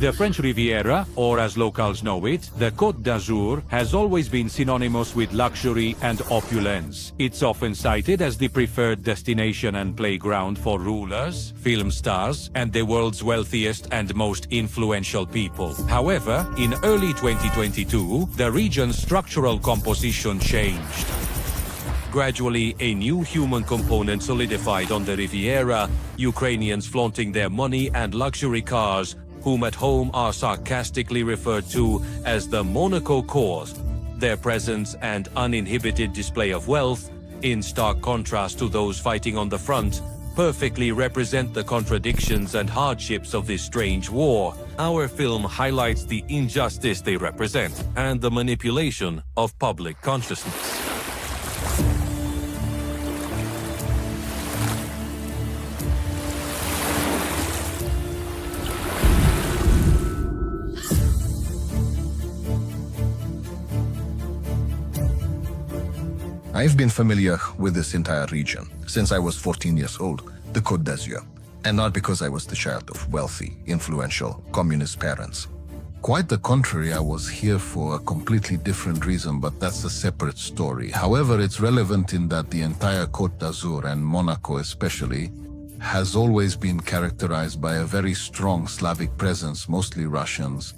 The French Riviera, or as locals know it, the Côte d'Azur, has always been synonymous with luxury and opulence. It's often cited as the preferred destination and playground for rulers, film stars, and the world's wealthiest and most influential people. However, in early 2022, the region's structural composition changed. Gradually, a new human component solidified on the Riviera, Ukrainians flaunting their money and luxury cars, whom at home are sarcastically referred to as the MONACO CORPS. Their presence and uninhibited display of wealth, in stark contrast to those fighting on the front, perfectly represent the contradictions and hardships of this strange war. Our film highlights the injustice they represent and the manipulation of public consciousness. I've been familiar with this entire region since I was 14 years old, the Côte d'Azur, and not because I was the child of wealthy, influential, communist parents. Quite the contrary, I was here for a completely different reason, but that's a separate story. However, it's relevant in that the entire Côte d'Azur, and Monaco especially, has always been characterized by a very strong Slavic presence, mostly Russians.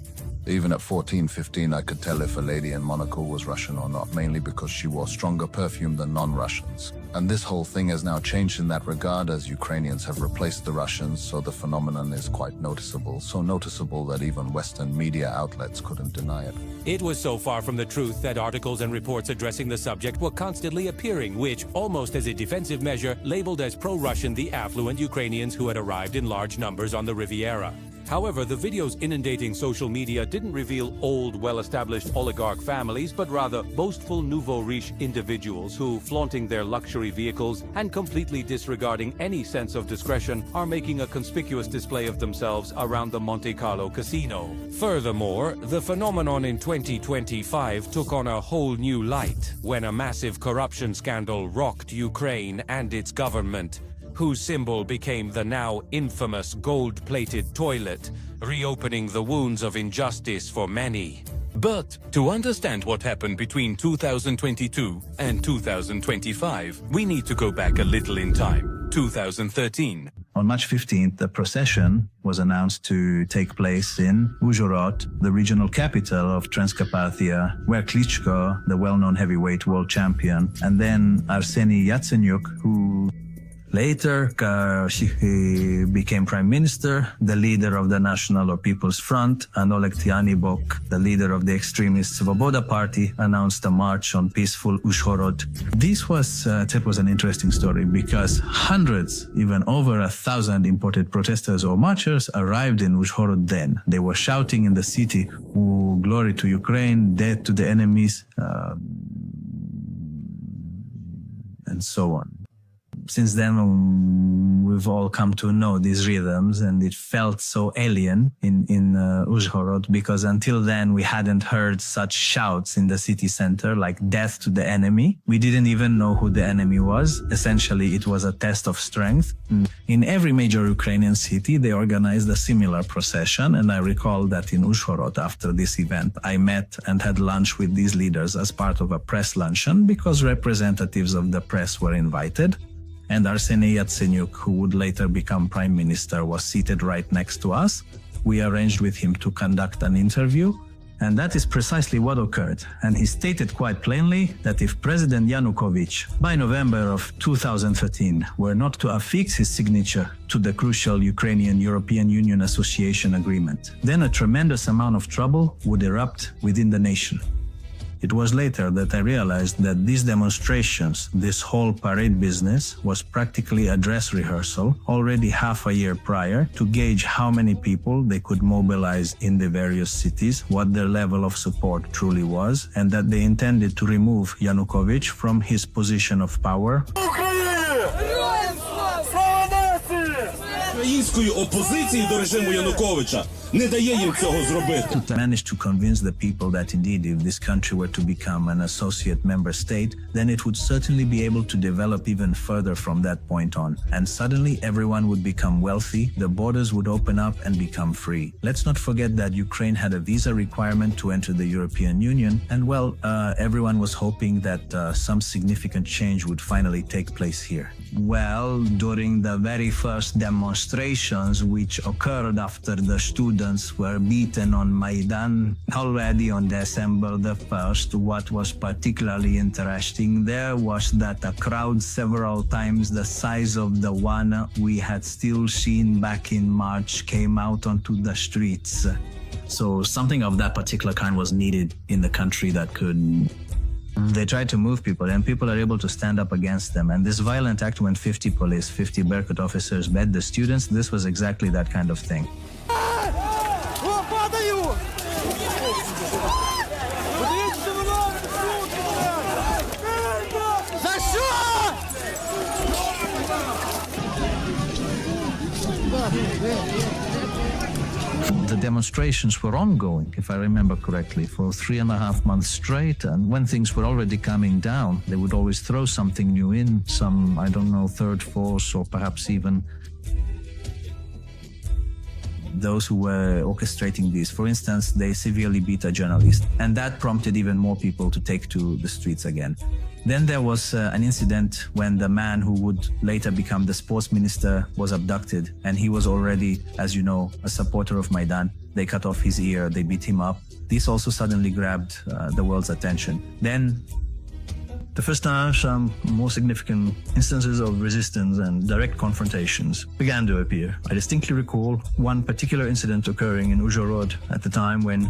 Even at 14, 15, I could tell if a lady in Monaco was Russian or not, mainly because she wore stronger perfume than non-Russians. And this whole thing has now changed in that regard, as Ukrainians have replaced the Russians, so the phenomenon is quite noticeable. So noticeable that even Western media outlets couldn't deny it. It was so far from the truth that articles and reports addressing the subject were constantly appearing, which, almost as a defensive measure, labeled as pro-Russian the affluent Ukrainians who had arrived in large numbers on the Riviera. However, the videos inundating social media didn't reveal old, well-established oligarch families, but rather boastful nouveau riche individuals who, flaunting their luxury vehicles and completely disregarding any sense of discretion, are making a conspicuous display of themselves around the Monte Carlo casino. Furthermore, the phenomenon in 2025 took on a whole new light when a massive corruption scandal rocked Ukraine and its government, whose symbol became the now infamous gold-plated toilet, reopening the wounds of injustice for many. But to understand what happened between 2022 and 2025, we need to go back a little in time, 2013. On March 15th, the procession was announced to take place in Uzhhorod, the regional capital of Transcarpathia, where Klitschko, the well-known heavyweight world champion, and then Arseniy Yatsenyuk, who later, he became prime minister, the leader of the National or People's Front, and Oleg Tyanibok, the leader of the extremist Svoboda party, announced a march on peaceful Uzhhorod. This was an interesting story because hundreds, even over 1,000 imported protesters or marchers arrived in Uzhhorod then. They were shouting in the city, "Oh, glory to Ukraine, death to the enemies," and so on. Since then, we've all come to know these rhythms, and it felt so alien in Uzhhorod, because until then we hadn't heard such shouts in the city center like "death to the enemy." We didn't even know who the enemy was. Essentially, it was a test of strength. In every major Ukrainian city, they organized a similar procession, and I recall that in Uzhhorod, after this event, I met and had lunch with these leaders as part of a press luncheon, because representatives of the press were invited. And Arseniy Yatsenyuk, who would later become prime minister, was seated right next to us. We arranged with him to conduct an interview, and that is precisely what occurred. And he stated quite plainly that if President Yanukovych, by November of 2013, were not to affix his signature to the crucial Ukrainian-European Union Association Agreement, then a tremendous amount of trouble would erupt within the nation. It was later that I realized that these demonstrations, this whole parade business, was practically a dress rehearsal already half a year prior to gauge how many people they could mobilize in the various cities, what their level of support truly was, and that they intended to remove Yanukovych from his position of power. української опозиції до режиму Януковича не дає їм цього зробити. Managed to convince the people that indeed if this country were to become an associate member state, then it would certainly be able to develop even further from that point on. And suddenly everyone would become wealthy, the borders would open up and become free. Let's not forget that Ukraine had a visa requirement to enter the European Union, and well, everyone was hoping that some significant change would finally take place here. Well, during the very first demonstrations which occurred after the students were beaten on Maidan already on December the 1st, what was particularly interesting there was that a crowd several times the size of the one we had still seen back in March came out onto the streets. So something of that particular kind was needed in the country that could... They tried to move people, and people are able to stand up against them. And this violent act when 50 police, 50 Berkut officers met the students, this was exactly that kind of thing. The demonstrations were ongoing, if I remember correctly, for 3.5 months straight. And when things were already coming down, they would always throw something new in, some, I don't know, third force, or perhaps even those who were orchestrating this. For instance, they severely beat a journalist, and that prompted even more people to take to the streets again. Then there was an incident when the man who would later become the sports minister was abducted, and he was already, as you know, a supporter of Maidan. They cut off his ear, they beat him up. This also suddenly grabbed the world's attention. Then, the first time some more significant instances of resistance and direct confrontations began to appear. I distinctly recall one particular incident occurring in Uzhhorod at the time when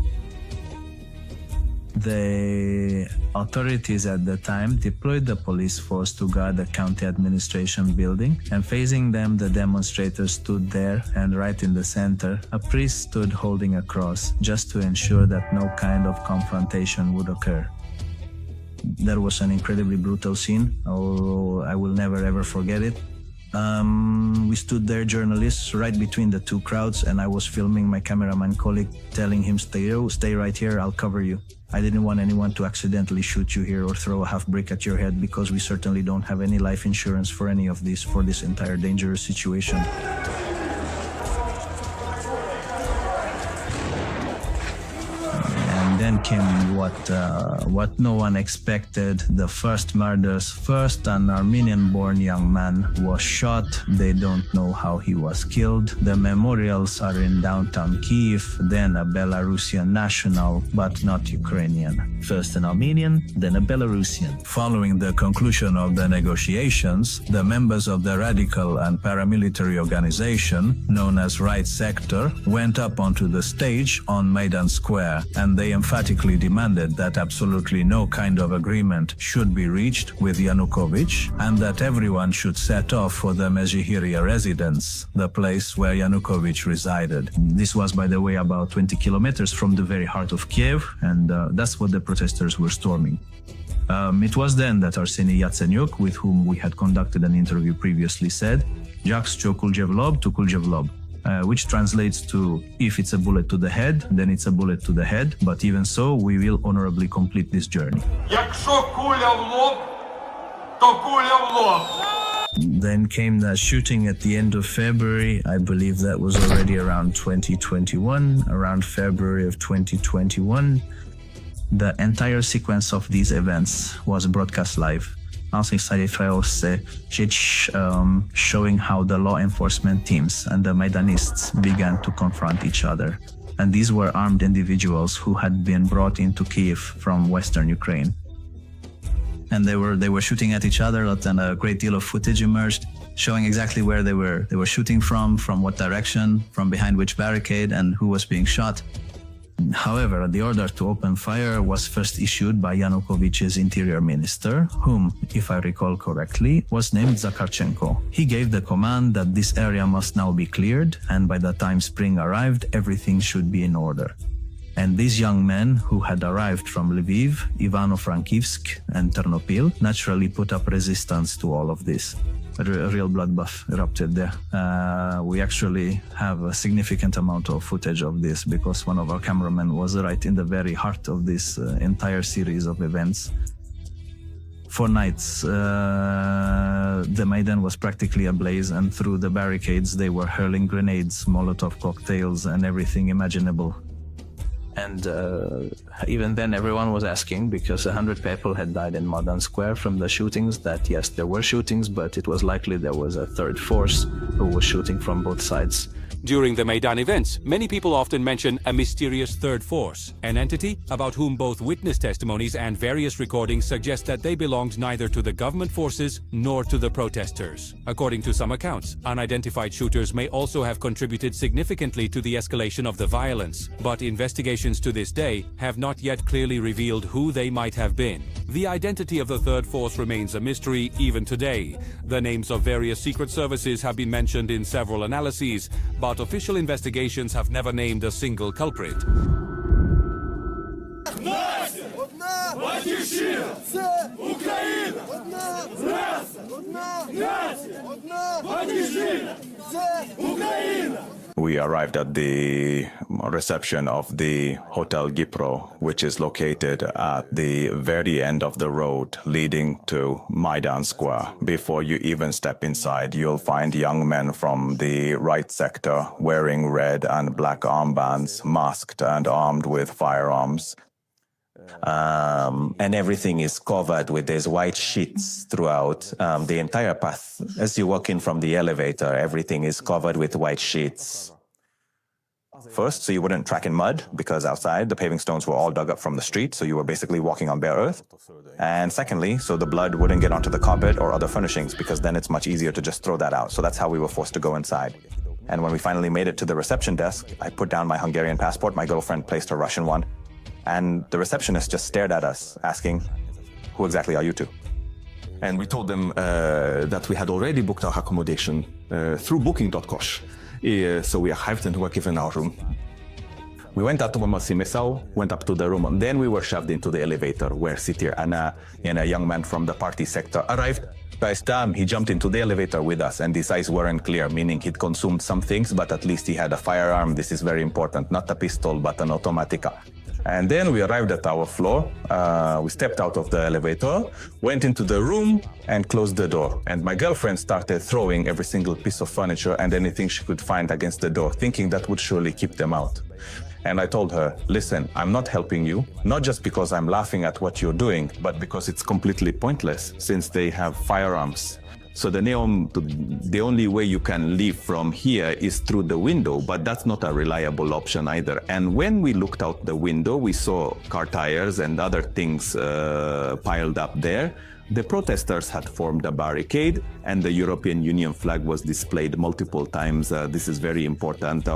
the authorities at the time deployed the police force to guard the county administration building, and facing them the demonstrators stood there, and right in the center a priest stood holding a cross just to ensure that no kind of confrontation would occur. That was an incredibly brutal scene. Oh, I will never ever forget it. We stood there, journalists, right between the two crowds, and I was filming my cameraman colleague, telling him, stay right here, I'll cover you. I didn't want anyone to accidentally shoot you here or throw a half brick at your head, because we certainly don't have any life insurance for any of this, for this entire dangerous situation. Then came what no one expected, the first murders. First, an Armenian-born young man was shot. They don't know how he was killed. The memorials are in downtown Kyiv, then a Belarusian national, but not Ukrainian. First an Armenian, then a Belarusian. Following the conclusion of the negotiations, the members of the radical and paramilitary organization, known as Right Sector, went up onto the stage on Maidan Square, and they emphatically demanded that absolutely no kind of agreement should be reached with Yanukovych, and that everyone should set off for the Mezhihiria residence, the place where Yanukovych resided. This was, by the way, about 20 kilometers from the very heart of Kiev, and that's what the protesters were storming. It was then that Arseniy Yatsenyuk, with whom we had conducted an interview previously, said, "Jaks cho kuljev-lob to kuljev-lob," which translates to, if it's a bullet to the head, then it's a bullet to the head, but even so, we will honorably complete this journey. Якщо куля в лоб, то куля в лоб. Then came the shooting at the end of February. I believe that was already around 2021, around February of 2021. The entire sequence of these events was broadcast live. Showing how the law enforcement teams and the Maidanists began to confront each other. And these were armed individuals who had been brought into Kyiv from Western Ukraine. And they were shooting at each other, and a great deal of footage emerged showing exactly where they were shooting from what direction, from behind which barricade, and who was being shot. However, the order to open fire was first issued by Yanukovych's interior minister, whom, if I recall correctly, was named Zakharchenko. He gave the command that this area must now be cleared, and by the time spring arrived, everything should be in order. And these young men, who had arrived from Lviv, Ivano-Frankivsk, and Ternopil, naturally put up resistance to all of this. a real bloodbath erupted there. We actually have a significant amount of footage of this because one of our cameramen was right in the very heart of this entire series of events. For nights, the Maidan was practically ablaze, and through the barricades they were hurling grenades, Molotov cocktails, and everything imaginable. And even then everyone was asking, because 100 people had died in Maidan Square from the shootings, that yes, there were shootings, but it was likely there was a third force who was shooting from both sides. During the Maidan events, many people often mention a mysterious third force, an entity about whom both witness testimonies and various recordings suggest that they belonged neither to the government forces nor to the protesters. According to some accounts, unidentified shooters may also have contributed significantly to the escalation of the violence, but investigations to this day have not yet clearly revealed who they might have been. The identity of the third force remains a mystery even today. The names of various secret services have been mentioned in several analyses, but official investigations have never named a single culprit. We arrived at the reception of the Hotel Gipro, which is located at the very end of the road leading to Maidan Square. Before you even step inside, you'll find young men from the right sector wearing red and black armbands, masked and armed with firearms. And everything is covered with these white sheets throughout the entire path. As you walk in from the elevator, everything is covered with white sheets. First, so you wouldn't track in mud, because outside the paving stones were all dug up from the street, so you were basically walking on bare earth. And secondly, so the blood wouldn't get onto the carpet or other furnishings, because then it's much easier to just throw that out. So that's how we were forced to go inside. And when we finally made it to the reception desk, I put down my Hungarian passport, my girlfriend placed her Russian one, and the receptionist just stared at us, asking, "Who exactly are you two?" And we told them that we had already booked our accommodation through booking.com. So we arrived and were given our room. We went out to Mossimesau, went up to the room, and then we were shoved into the elevator where Sitir Anna and a young man from the party sector arrived. By the time he jumped into the elevator with us, and his eyes weren't clear, meaning he'd consumed some things, but at least he had a firearm. This is very important, not a pistol, but an automatica. And then we arrived at our floor, we stepped out of the elevator, went into the room and closed the door. And my girlfriend started throwing every single piece of furniture and anything she could find against the door, thinking that would surely keep them out. And I told her, listen, I'm not helping you, not just because I'm laughing at what you're doing, but because it's completely pointless since they have firearms. So the only way you can leave from here is through the window, but that's not a reliable option either. And when we looked out the window, we saw car tires and other things piled up there. The protesters had formed a barricade and the European Union flag was displayed multiple times. This is very important.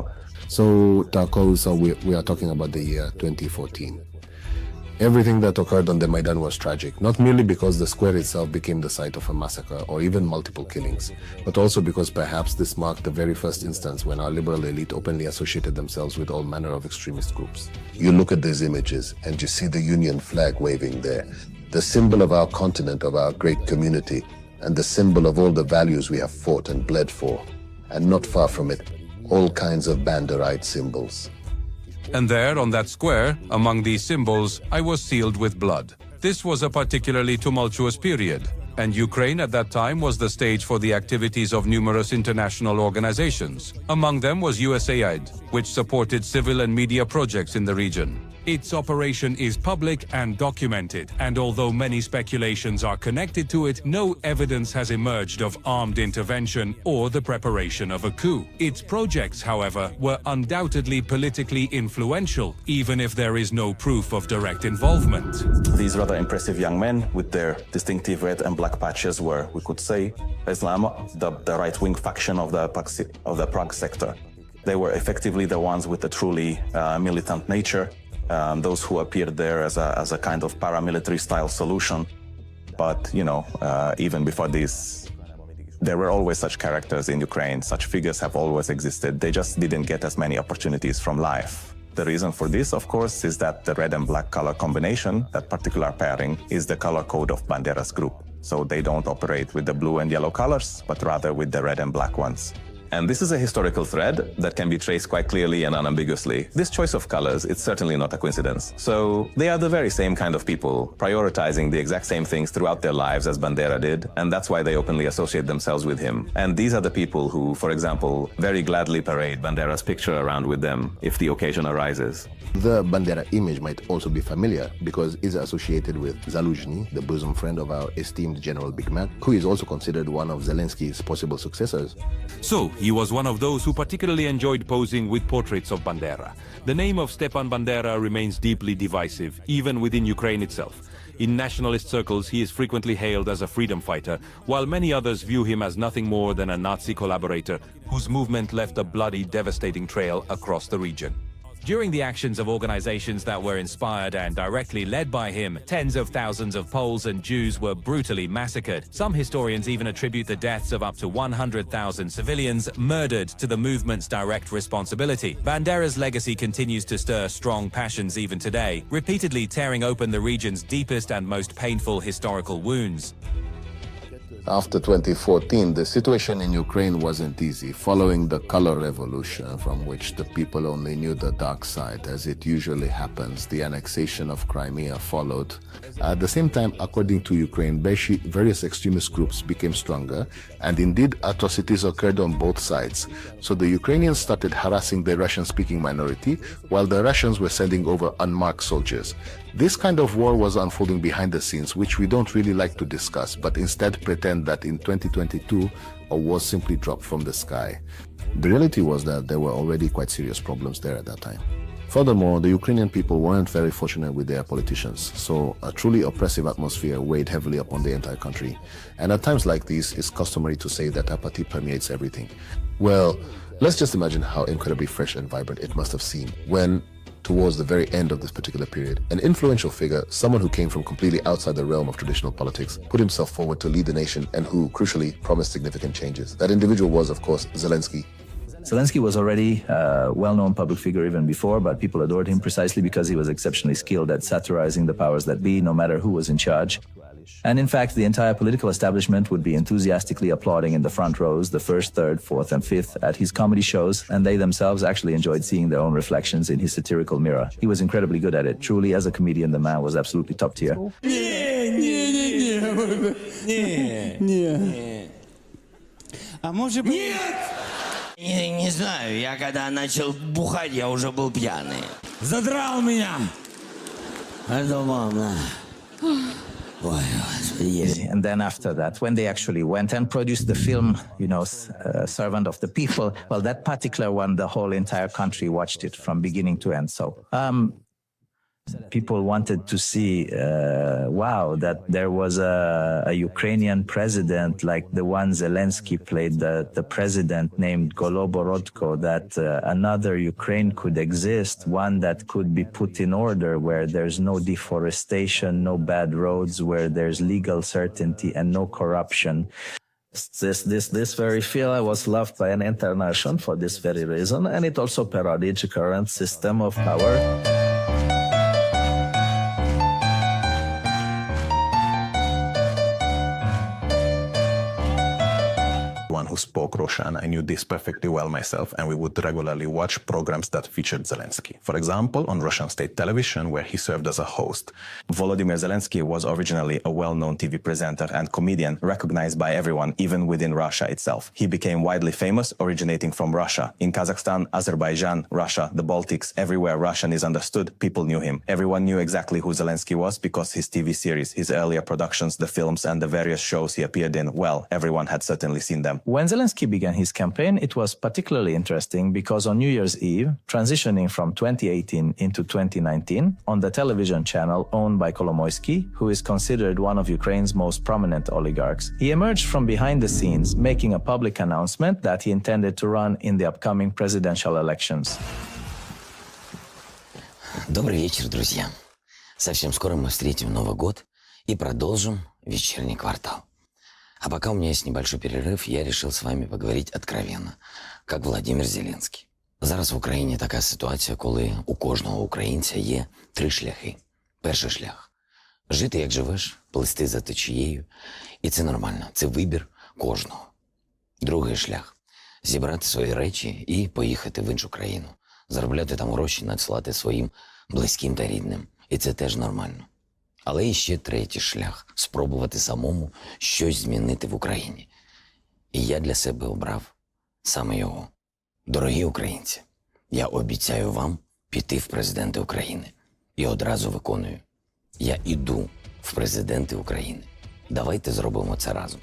So, Tako, we are talking about the year 2014. Everything that occurred on the Maidan was tragic, not merely because the square itself became the site of a massacre or even multiple killings, but also because perhaps this marked the very first instance when our liberal elite openly associated themselves with all manner of extremist groups. You look at these images and you see the Union flag waving there, the symbol of our continent, of our great community, and the symbol of all the values we have fought and bled for. And not far from it, all kinds of Banderite symbols. And there, on that square, among these symbols, I was sealed with blood. This was a particularly tumultuous period, and Ukraine at that time was the stage for the activities of numerous international organizations. Among them was USAID, which supported civil and media projects in the region. Its operation is public and documented, and although many speculations are connected to it, no evidence has emerged of armed intervention or the preparation of a coup. Its projects, however, were undoubtedly politically influential, even if there is no proof of direct involvement. These rather impressive young men with their distinctive red and black patches were, we could say, Islam, the right-wing faction of the Prague sector. They were effectively the ones with the truly militant nature. Those who appeared there as a kind of paramilitary style solution. But, you know, even before this, there were always such characters in Ukraine. Such figures have always existed. They just didn't get as many opportunities from life. The reason for this, of course, is that the red and black color combination, that particular pairing, is the color code of Bandera's group. So they don't operate with the blue and yellow colors, but rather with the red and black ones. And this is a historical thread that can be traced quite clearly and unambiguously. This choice of colors, it's certainly not a coincidence. So they are the very same kind of people, prioritizing the exact same things throughout their lives as Bandera did, and that's why they openly associate themselves with him. And these are the people who, for example, very gladly parade Bandera's picture around with them if the occasion arises. The Bandera image might also be familiar because it's associated with Zaluzhny, the bosom friend of our esteemed General Big Mac, who is also considered one of Zelensky's possible successors. So, he was one of those who particularly enjoyed posing with portraits of Bandera. The name of Stepan Bandera remains deeply divisive, even within Ukraine itself. In nationalist circles, he is frequently hailed as a freedom fighter, while many others view him as nothing more than a Nazi collaborator whose movement left a bloody, devastating trail across the region. During the actions of organizations that were inspired and directly led by him, tens of thousands of Poles and Jews were brutally massacred. Some historians even attribute the deaths of up to 100,000 civilians murdered to the movement's direct responsibility. Bandera's legacy continues to stir strong passions even today, repeatedly tearing open the region's deepest and most painful historical wounds. After 2014, the situation in Ukraine wasn't easy, following the color revolution from which the people only knew the dark side. As it usually happens, the annexation of Crimea followed. At the same time, according to Ukraine, various extremist groups became stronger, and indeed atrocities occurred on both sides. So the Ukrainians started harassing the Russian-speaking minority, while the Russians were sending over unmarked soldiers. This kind of war was unfolding behind the scenes, which we don't really like to discuss, but instead pretend that in 2022, a war simply dropped from the sky. The reality was that there were already quite serious problems there at that time. Furthermore, the Ukrainian people weren't very fortunate with their politicians, so a truly oppressive atmosphere weighed heavily upon the entire country. And at times like these, it's customary to say that apathy permeates everything. Well, let's just imagine how incredibly fresh and vibrant it must have seemed when, towards the very end of this particular period, an influential figure, someone who came from completely outside the realm of traditional politics, put himself forward to lead the nation and who, crucially, promised significant changes. That individual was, of course, Zelensky. Zelensky was already a well-known public figure even before, but people adored him precisely because he was exceptionally skilled at satirizing the powers that be, no matter who was in charge. And in fact, the entire political establishment would be enthusiastically applauding in the front rows, the first, third, fourth, and fifth at his comedy shows, and they themselves actually enjoyed seeing their own reflections in his satirical mirror. He was incredibly good at it. Truly, as a comedian, the man was absolutely top tier. Не знаю, я когда начал бухать, я уже был пьяный. Задрал меня! Это мама. And then after that, when they actually went and produced the film, Servant of the People, well, that particular one, the whole entire country watched it from beginning to end. So people wanted to see, wow, that there was a Ukrainian president like the one Zelensky played, the president named Goloborodko, that another Ukraine could exist, one that could be put in order, where there's no deforestation, no bad roads, where there's legal certainty and no corruption. This very film was loved by an international for this very reason, and it also parodied the current system of power. Who spoke Russian. I knew this perfectly well myself, and we would regularly watch programs that featured Zelensky. For example, on Russian state television, where he served as a host. Volodymyr Zelensky was originally a well-known TV presenter and comedian, recognized by everyone, even within Russia itself. He became widely famous, originating from Russia. In Kazakhstan, Azerbaijan, Russia, the Baltics, everywhere Russian is understood, people knew him. Everyone knew exactly who Zelensky was because his TV series, his earlier productions, the films, and the various shows he appeared in, well, everyone had certainly seen them. When Zelensky began his campaign, it was particularly interesting because on New Year's Eve, transitioning from 2018 into 2019, on the television channel owned by Kolomoisky, who is considered one of Ukraine's most prominent oligarchs, he emerged from behind the scenes, making a public announcement that he intended to run in the upcoming presidential elections. Добрый вечер, друзья. Совсем скоро мы встретим Новый год и продолжим вечерний квартал. А пока у меня есть небольшой перерыв, я решил з вами поговорити откровенно, як Володимир Зеленський. Зараз в Україні така ситуація, коли у кожного українця є три шляхи. Перший шлях Жити як живеш, плисти за течією. І це нормально, це вибір кожного. Другий шлях – зібрати свої речі і поїхати в іншу країну. Заробляти там гроші, надсилати своїм близьким та рідним. І це теж нормально. Але і ще третій шлях – спробувати самому щось змінити в Україні. І я для себе обрав саме його. Дорогі українці, я обіцяю вам піти в президенти України. І одразу виконую. Я іду в президенти України. Давайте зробимо це разом.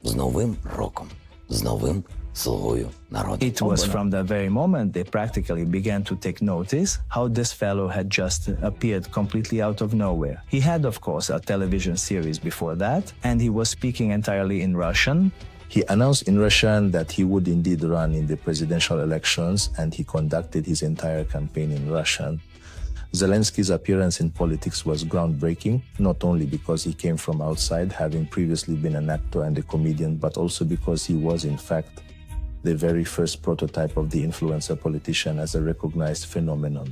З Новим роком, з новим слугою народу. It was from that very moment they practically began to take notice how this fellow had just appeared completely out of nowhere. He had, of course, a television series before that, and he was speaking entirely in Russian. He announced in Russian that he would indeed run in the presidential elections, and he conducted his entire campaign in Russian. Zelensky's appearance in politics was groundbreaking, not only because he came from outside, having previously been an actor and a comedian, but also because he was, in fact, the very first prototype of the influencer politician as a recognized phenomenon.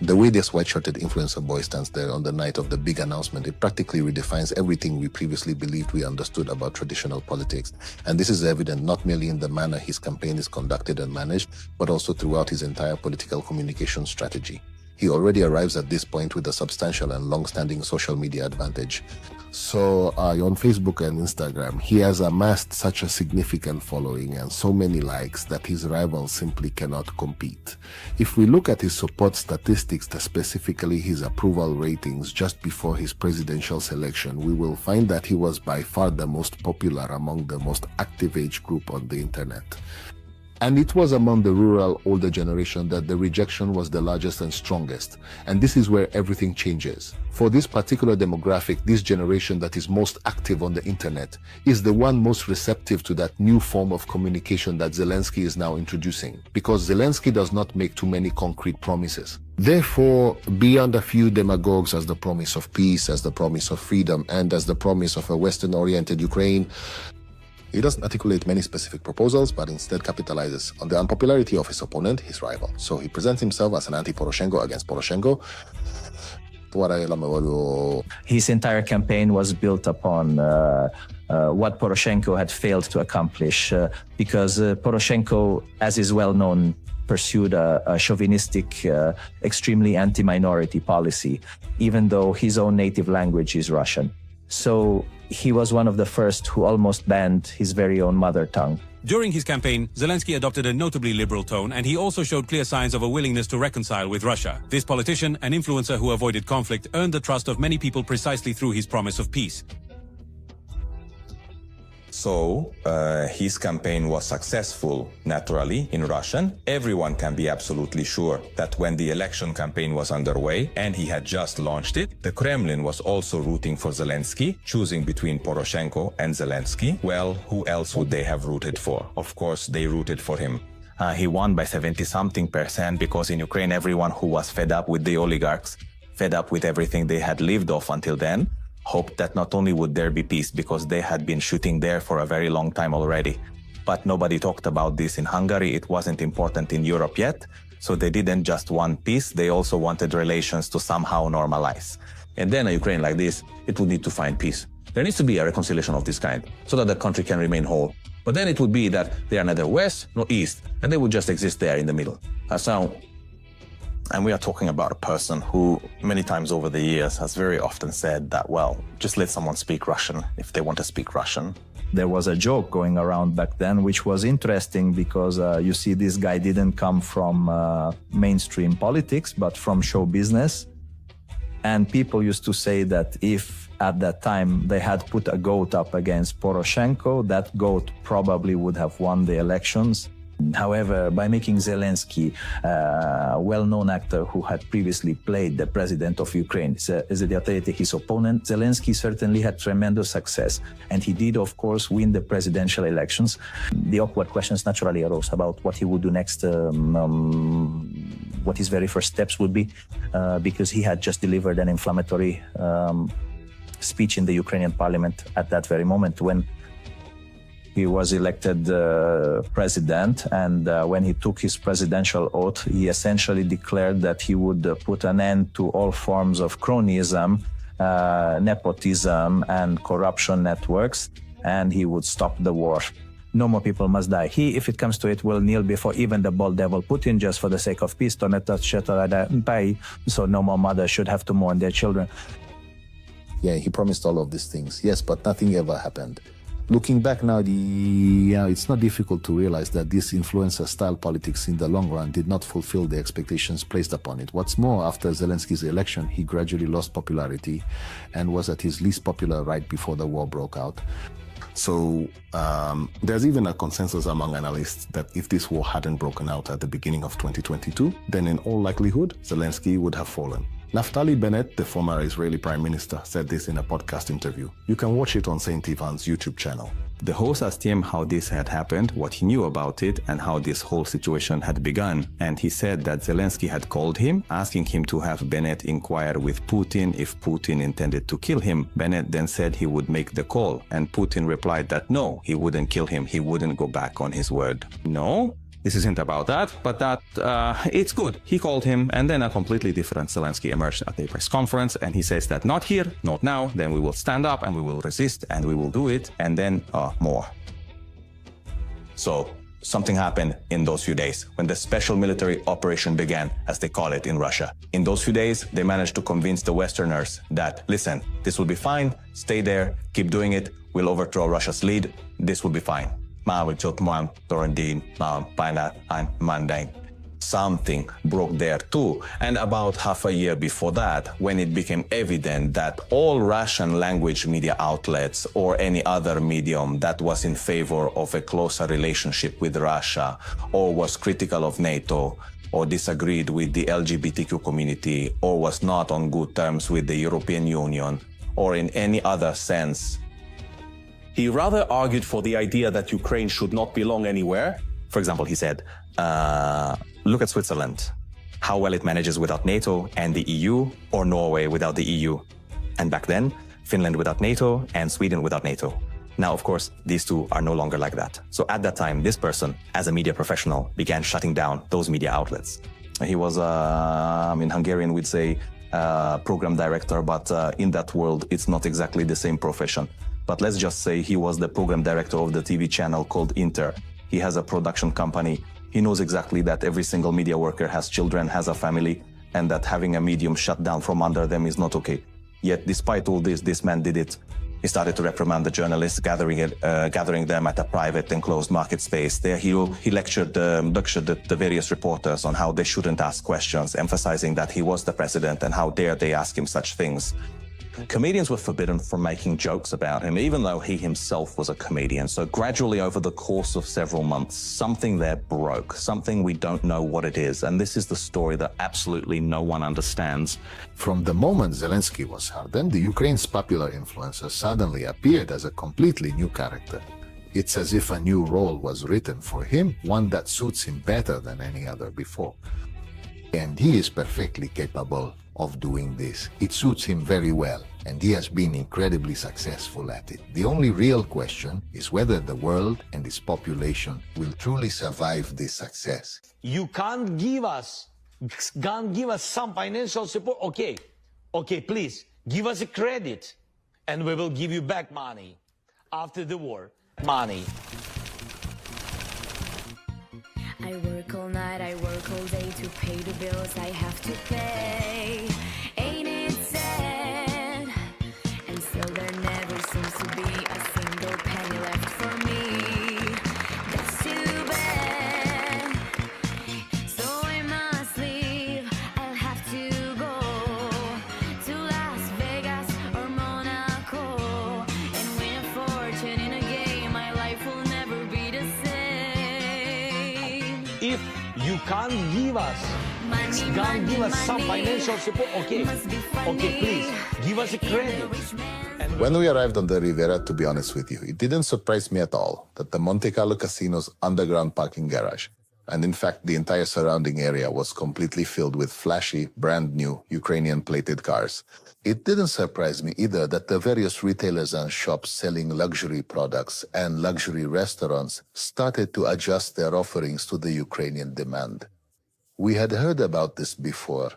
The way this white-shirted influencer boy stands there on the night of the big announcement, it practically redefines everything we previously believed we understood about traditional politics. And this is evident not merely in the manner his campaign is conducted and managed, but also throughout his entire political communication strategy. He already arrives at this point with a substantial and long-standing social media advantage. So on Facebook and Instagram, he has amassed such a significant following and so many likes that his rivals simply cannot compete. If we look at his support statistics, specifically his approval ratings just before his presidential selection, we will find that he was by far the most popular among the most active age group on the internet. And it was among the rural older generation that the rejection was the largest and strongest. And this is where everything changes. For this particular demographic, this generation that is most active on the internet is the one most receptive to that new form of communication that Zelensky is now introducing, because Zelensky does not make too many concrete promises. Therefore, beyond a few demagogues as the promise of peace, as the promise of freedom, and as the promise of a Western-oriented Ukraine, he doesn't articulate many specific proposals, but instead capitalizes on the unpopularity of his opponent, his rival. So he presents himself as an anti-Poroshenko against Poroshenko. His entire campaign was built upon what Poroshenko had failed to accomplish, because Poroshenko, as is well known, pursued a chauvinistic, extremely anti-minority policy, even though his own native language is Russian. So he was one of the first who almost banned his very own mother tongue. During his campaign, Zelensky adopted a notably liberal tone, and he also showed clear signs of a willingness to reconcile with Russia. This politician, an influencer who avoided conflict, earned the trust of many people precisely through his promise of peace. So, his campaign was successful, naturally, in Russian. Everyone can be absolutely sure that when the election campaign was underway and he had just launched it, the Kremlin was also rooting for Zelensky, choosing between Poroshenko and Zelensky. Well, who else would they have rooted for? Of course, they rooted for him. He won by 70-something% because in Ukraine, everyone who was fed up with the oligarchs, fed up with everything they had lived off until then, hoped that not only would there be peace because they had been shooting there for a very long time already, but nobody talked about this in Hungary. It wasn't important in Europe yet, so they didn't just want peace, they also wanted relations to somehow normalize. And then a Ukraine like this, it would need to find peace. There needs to be a reconciliation of this kind so that the country can remain whole. But then it would be that they are neither west nor east, and they would just exist there in the middle. And we are talking about a person who many times over the years has very often said that, well, just let someone speak Russian if they want to speak Russian. There was a joke going around back then, which was interesting because you see, this guy didn't come from mainstream politics, but from show business. And people used to say that if at that time they had put a goat up against Poroshenko, that goat probably would have won the elections. However, by making Zelensky a well-known actor who had previously played the president of Ukraine as his opponent, Zelensky certainly had tremendous success. And he did, of course, win the presidential elections. The awkward questions naturally arose about what he would do next, what his very first steps would be, because he had just delivered an inflammatory speech in the Ukrainian parliament at that very moment when he was elected president, and when he took his presidential oath, he essentially declared that he would put an end to all forms of cronyism nepotism and corruption networks, and he would stop the war. No more people must die. He, if it comes to it, will kneel before even the bold devil Putin just for the sake of peace, so no more mothers should have to mourn their children. Yeah, he promised all of these things, yes, but nothing ever happened. Looking back now, it's not difficult to realize that this influencer-style politics in the long run did not fulfill the expectations placed upon it. What's more, after Zelensky's election, he gradually lost popularity and was at his least popular right before the war broke out. So there's even a consensus among analysts that if this war hadn't broken out at the beginning of 2022, then in all likelihood, Zelensky would have fallen. Naftali Bennett, the former Israeli prime minister, said this in a podcast interview. You can watch it on St. Ivan's YouTube channel. The host asked him how this had happened, what he knew about it, and how this whole situation had begun. And he said that Zelensky had called him, asking him to have Bennett inquire with Putin if Putin intended to kill him. Bennett then said he would make the call, and Putin replied that no, he wouldn't kill him, he wouldn't go back on his word. No, this isn't about that, but that it's good. He called him, and then a completely different Zelensky emerged at the press conference, and he says that not here, not now, then we will stand up and we will resist and we will do it, and then more. So something happened in those few days when the special military operation began, as they call it in Russia. In those few days, they managed to convince the Westerners that, listen, this will be fine, stay there, keep doing it, we'll overthrow Russia's lead, this will be fine. Something broke there too, and about half a year before that, when it became evident that all Russian language media outlets or any other medium that was in favor of a closer relationship with Russia or was critical of NATO or disagreed with the LGBTQ community or was not on good terms with the European Union or in any other sense, he rather argued for the idea that Ukraine should not belong anywhere. For example, he said, look at Switzerland, how well it manages without NATO and the EU, or Norway without the EU. And back then, Finland without NATO and Sweden without NATO. Now, of course, these two are no longer like that. So at that time, this person, as a media professional, began shutting down those media outlets. He was, in Hungarian, we'd say program director, but in that world, it's not exactly the same profession. But let's just say he was the program director of the TV channel called Inter. He has a production company. He knows exactly that every single media worker has children, has a family, and that having a medium shut down from under them is not okay. Yet, despite all this man did it. He started to reprimand the journalists, gathering them at a private enclosed market space. There he lectured the various reporters on how they shouldn't ask questions, emphasizing that he was the president and how dare they ask him such things. Comedians were forbidden from making jokes about him, even though he himself was a comedian. So gradually, over the course of several months, something there broke, something we don't know what it is. And this is the story that absolutely no one understands. From the moment Zelensky was hardened, the Ukraine's popular influencer suddenly appeared as a completely new character. It's as if a new role was written for him, one that suits him better than any other before. And he is perfectly capable of doing this. It suits him very well, and he has been incredibly successful at it. The only real question is whether the world and its population will truly survive this success. You can't give us some financial support. Okay, please, give us a credit, and we will give you back money after the war. Money. I work all night, I work all day to pay the bills I have to pay. Ain't it sad? And still there never seems to be a single penny left for me. That's too bad. So I must leave, I'll have to go to Las Vegas or Monaco and win a fortune in a game. My life will never be the same. If you can't give us some financial support, okay, please, give us a credit. When we arrived on the Riviera, to be honest with you, it didn't surprise me at all that the Monte Carlo Casino's underground parking garage, and in fact the entire surrounding area, was completely filled with flashy, brand new Ukrainian plated cars. It didn't surprise me either that the various retailers and shops selling luxury products and luxury restaurants started to adjust their offerings to the Ukrainian demand. We had heard about this before.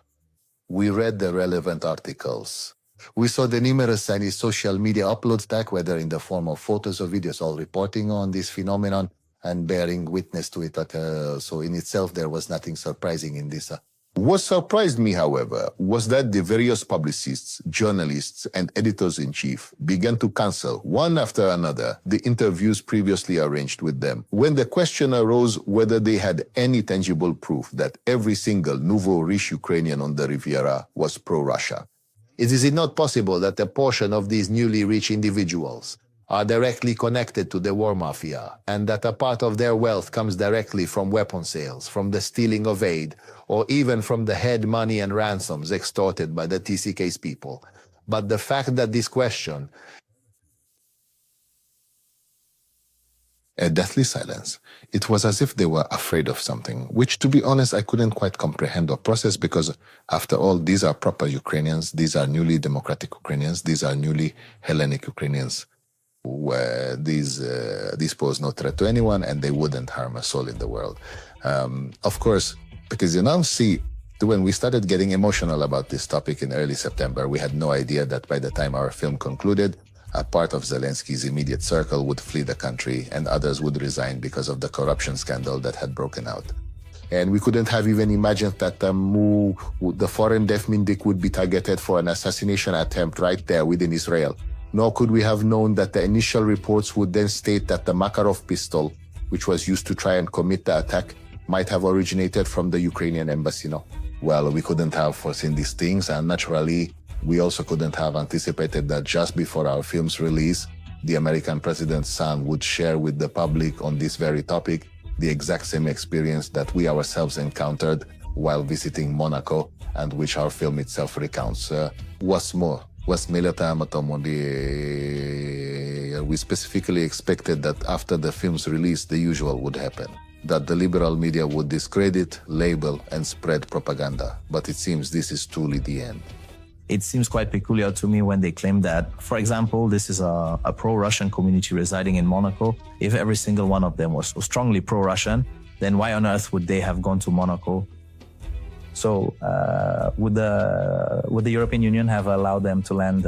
We read the relevant articles. We saw the numerous Chinese social media uploads back, whether in the form of photos or videos, all reporting on this phenomenon and bearing witness to it. So in itself, there was nothing surprising in this. What surprised me, however, was that the various publicists, journalists, and editors-in-chief began to cancel, one after another, the interviews previously arranged with them, when the question arose whether they had any tangible proof that every single nouveau riche Ukrainian on the Riviera was pro-Russia. Is it not possible that a portion of these newly rich individuals are directly connected to the war mafia, and that a part of their wealth comes directly from weapon sales, from the stealing of aid, or even from the head money and ransoms extorted by the TCK's people? But the fact that this question, a deathly silence. It was as if they were afraid of something, which, to be honest, I couldn't quite comprehend or process, because, after all, these are proper Ukrainians, these are newly democratic Ukrainians, these are newly Hellenic Ukrainians, where these pose no threat to anyone, and they wouldn't harm a soul in the world. Of course, because you now see, when we started getting emotional about this topic in early September, we had no idea that by the time our film concluded, a part of Zelensky's immediate circle would flee the country and others would resign because of the corruption scandal that had broken out. And we couldn't have even imagined that the foreign deaf Mindik would be targeted for an assassination attempt right there within Israel. Nor could we have known that the initial reports would then state that the Makarov pistol, which was used to try and commit the attack, might have originated from the Ukrainian embassy. No? Well, we couldn't have foreseen these things, and naturally, we also couldn't have anticipated that just before our film's release, the American president's son would share with the public on this very topic the exact same experience that we ourselves encountered while visiting Monaco, and which our film itself recounts. What's more, we specifically expected that after the film's release, the usual would happen, that the liberal media would discredit, label, and spread propaganda. But it seems this is truly the end. It seems quite peculiar to me when they claim that, for example, this is a pro-Russian community residing in Monaco. If every single one of them was so strongly pro-Russian, then why on earth would they have gone to Monaco? So would the European Union have allowed them to land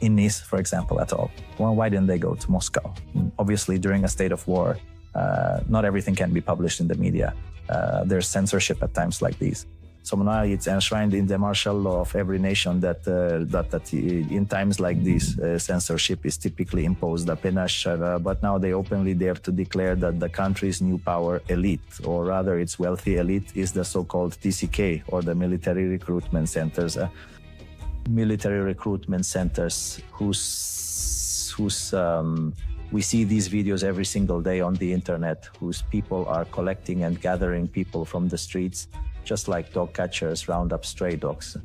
in Nice, for example, at all? Well, why didn't they go to Moscow? Obviously, during a state of war, not everything can be published in the media. There's censorship at times like these. So now it's enshrined in the martial law of every nation that in times like this, censorship is typically imposed. But now they openly dare to declare that the country's new power elite, or rather its wealthy elite, is the so-called TCK, or the military recruitment centers. Whose we see these videos every single day on the internet, whose people are collecting and gathering people from the streets, just like dog catchers round up stray dogs.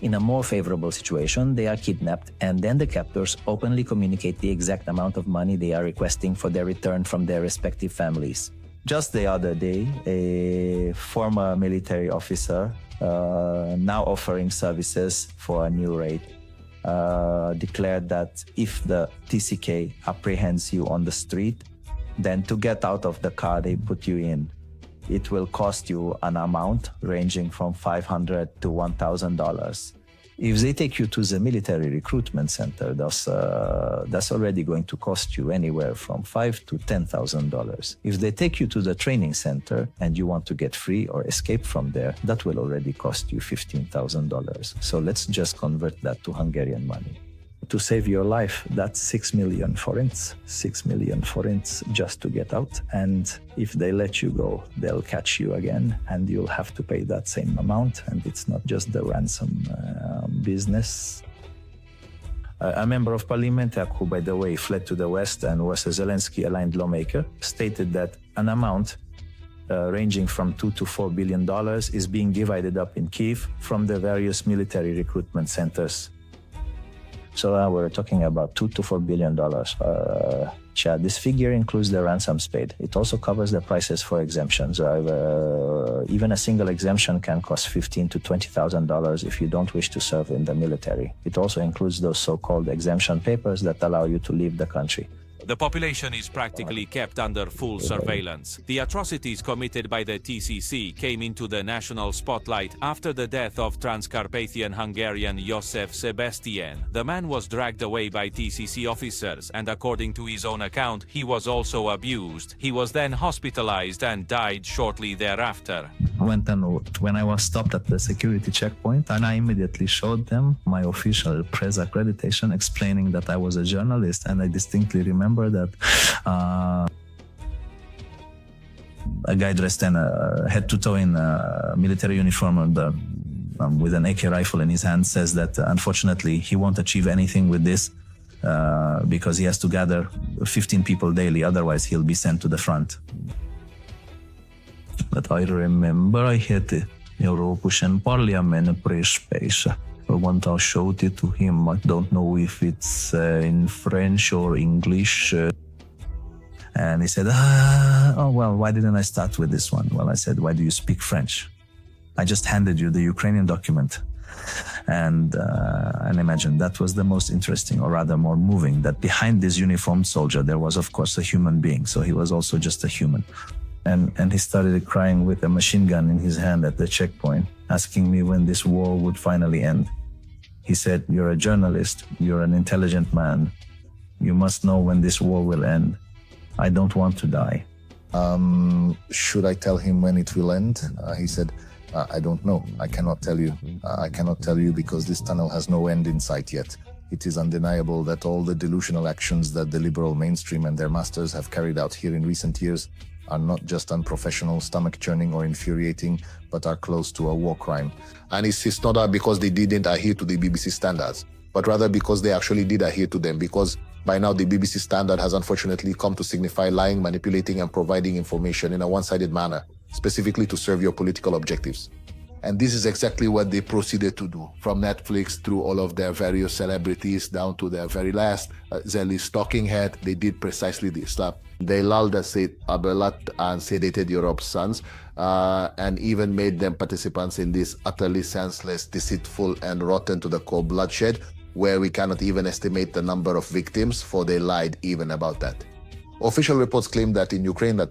In a more favorable situation, they are kidnapped, and then the captors openly communicate the exact amount of money they are requesting for their return from their respective families. Just the other day, a former military officer, now offering services for a new rate, declared that if the TCK apprehends you on the street, then to get out of the car they put you in, it will cost you an amount ranging from $500 to $1,000. If they take you to the military recruitment center, that's already going to cost you anywhere from $5,000 to $10,000. If they take you to the training center and you want to get free or escape from there, that will already cost you $15,000. So let's just convert that to Hungarian money. To save your life, that's 6 million forints. 6 million forints just to get out. And if they let you go, they'll catch you again and you'll have to pay that same amount. And it's not just the ransom business. A member of parliament, who, by the way, fled to the West and was a Zelensky-aligned lawmaker, stated that an amount ranging from $2 to $4 billion is being divided up in Kyiv from the various military recruitment centers. So we're talking about $2 to $4 billion. This figure includes the ransoms paid. It also covers the prices for exemptions. Even a single exemption can cost $15,000 to $20,000 if you don't wish to serve in the military. It also includes those so-called exemption papers that allow you to leave the country. The population is practically kept under full surveillance. The atrocities committed by the TCC came into the national spotlight after the death of Transcarpathian Hungarian Josef Sebastian. The man was dragged away by TCC officers, and according to his own account, he was also abused. He was then hospitalized and died shortly thereafter. When I was stopped at the security checkpoint, and I immediately showed them my official press accreditation explaining that I was a journalist, and I distinctly remember that a guy dressed in head to toe in a military uniform and with an AK rifle in his hand says that unfortunately he won't achieve anything with this because he has to gather 15 people daily, otherwise he'll be sent to the front. But I remember I had the European Parliament press space. Once I showed it to him, I don't know if it's in French or English. And he said, oh, well, why didn't I start with this one? Well, I said, why do you speak French? I just handed you the Ukrainian document. And imagine that was the most interesting, or rather more moving, that behind this uniformed soldier, there was, of course, a human being. So he was also just a human. And he started crying with a machine gun in his hand at the checkpoint, asking me when this war would finally end. He said, you're a journalist, you're an intelligent man. You must know when this war will end. I don't want to die. Should I tell him when it will end? He said, I don't know. I cannot tell you. I cannot tell you because this tunnel has no end in sight yet. It is undeniable that all the delusional actions that the liberal mainstream and their masters have carried out here in recent years are not just unprofessional, stomach-churning or infuriating, but are close to a war crime. And it's not because they didn't adhere to the BBC standards, but rather because they actually did adhere to them, because by now the BBC standard has unfortunately come to signify lying, manipulating and providing information in a one-sided manner, specifically to serve your political objectives. And this is exactly what they proceeded to do, from Netflix through all of their various celebrities down to their very last Zelensky talking head. They did precisely this. They lulled and sedated Europe's sons and even made them participants in this utterly senseless, deceitful and rotten to the core bloodshed, where we cannot even estimate the number of victims, for they lied even about that. Official reports claim that in Ukraine, the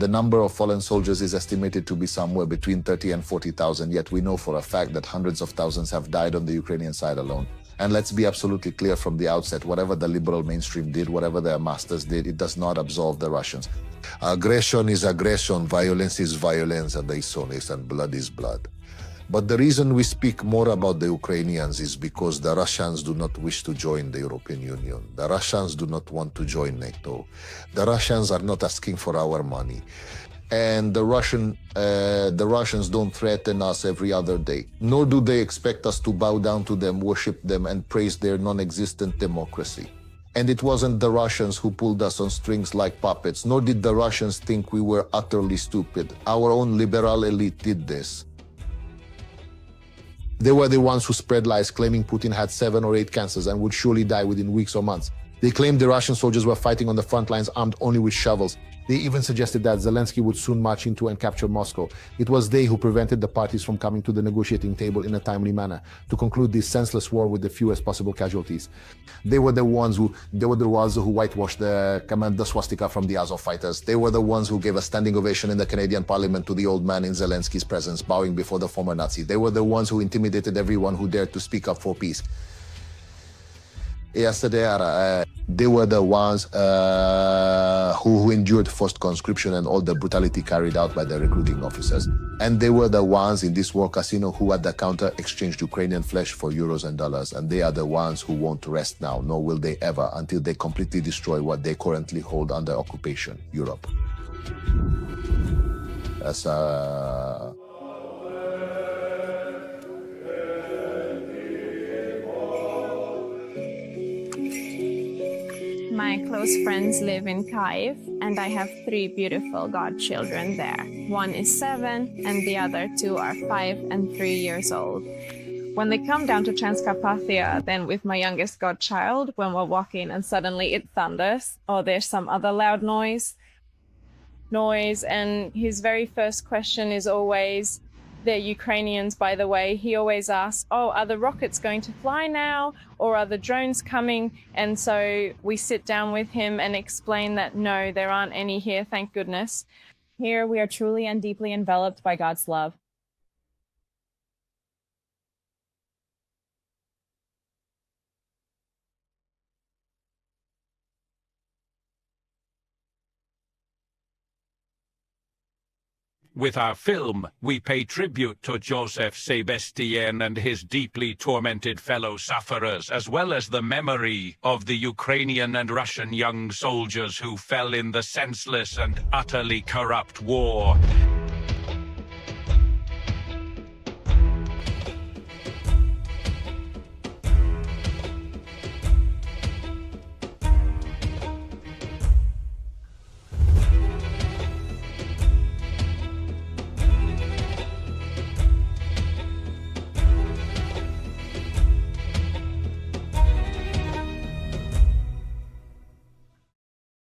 number of fallen soldiers is estimated to be somewhere between 30 and 40,000, yet we know for a fact that hundreds of thousands have died on the Ukrainian side alone. And let's be absolutely clear from the outset, whatever the liberal mainstream did, whatever their masters did, it does not absolve the Russians. Aggression is aggression, violence is violence, and blood is blood. But the reason we speak more about the Ukrainians is because the Russians do not wish to join the European Union. The Russians do not want to join NATO. The Russians are not asking for our money. And the Russians don't threaten us every other day. Nor do they expect us to bow down to them, worship them, and praise their non-existent democracy. And it wasn't the Russians who pulled us on strings like puppets, nor did the Russians think we were utterly stupid. Our own liberal elite did this. They were the ones who spread lies claiming Putin had 7 or 8 cancers and would surely die within weeks or months. They claimed the Russian soldiers were fighting on the front lines armed only with shovels. They even suggested that Zelensky would soon march into and capture Moscow. It was they who prevented the parties from coming to the negotiating table in a timely manner to conclude this senseless war with the fewest possible casualties. They were the ones who whitewashed the swastika from the Azov fighters. They were the ones who gave a standing ovation in the Canadian Parliament to the old man in Zelensky's presence, bowing before the former Nazi. They were the ones who intimidated everyone who dared to speak up for peace. They were the ones who endured forced conscription and all the brutality carried out by the recruiting officers. And they were the ones in this war casino who at the counter exchanged Ukrainian flesh for euros and dollars. And they are the ones who won't rest now, nor will they ever, until they completely destroy what they currently hold under occupation, Europe. My close friends live in Kyiv, and I have 3 beautiful godchildren there. One is 7, and the other 2 are 5 and 3 years old. When they come down to Transcarpathia, then with my youngest godchild, when we're walking and suddenly it thunders, or there's some other loud noise, and his very first question is always, They're Ukrainians, by the way. He always asks, oh, are the rockets going to fly now? Or are the drones coming? And so we sit down with him and explain that no, there aren't any here, thank goodness. Here we are truly and deeply enveloped by God's love. With our film, we pay tribute to Joseph Sebastien and his deeply tormented fellow sufferers, as well as the memory of the Ukrainian and Russian young soldiers who fell in the senseless and utterly corrupt war.